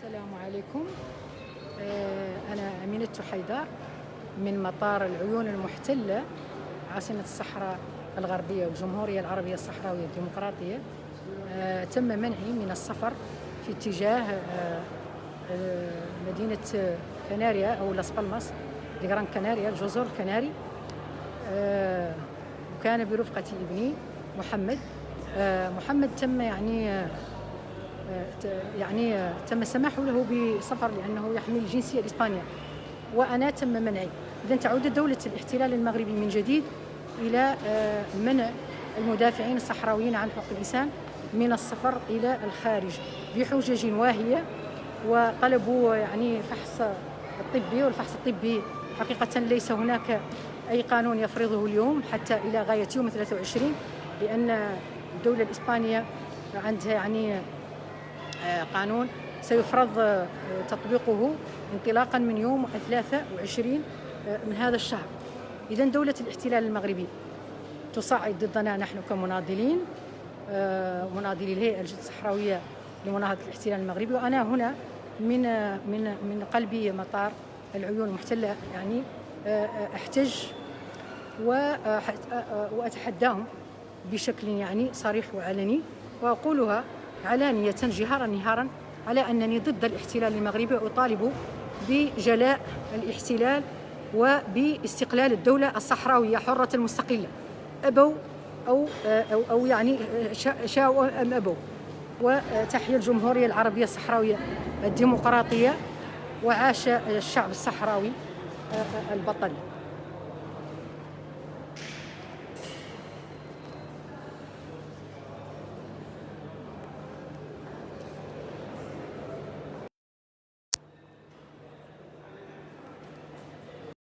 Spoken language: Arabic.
السلام عليكم. أنا أمينة حيدر من مطار العيون المحتلة عاصمة الصحراء الغربية والجمهورية العربية الصحراوية الديمقراطية. تم منعي من السفر في اتجاه مدينة كناريا أو لاس بالماس دي غران كناريا، الجزر الكناري. وكان برفقة ابني محمد. محمد تم السماح له بسفر لأنه يحمل الجنسية الإسبانية، وأنا تم منعي. إذن تعود دولة الاحتلال المغربي من جديد إلى منع المدافعين الصحراويين عن حقوق الإنسان من السفر إلى الخارج بحجج واهية، وطلبوا فحص الطبي، والفحص الطبي حقيقة ليس هناك أي قانون يفرضه اليوم حتى إلى غاية يوم 23، لأن الدولة الإسبانية عندها قانون سيفرض تطبيقه انطلاقا من يوم 23 من هذا الشهر. إذن دولة الاحتلال المغربي تصعد ضدنا نحن كمناضلين، مناضلي الهيئة الصحراوية لمناهضة الاحتلال المغربي. وأنا هنا من قلب مطار العيون المحتلة، احتج وأتحداهم بشكل صريح وعلني، وأقولها علانية جهارا نهارا على أنني ضد الاحتلال المغربي، وأطالب بجلاء الاحتلال وباستقلال الدولة الصحراوية حرة المستقلة، أبوا أو شاءوا أم أبوا. وتحيا الجمهورية العربية الصحراوية الديمقراطية، وعاش الشعب الصحراوي البطل.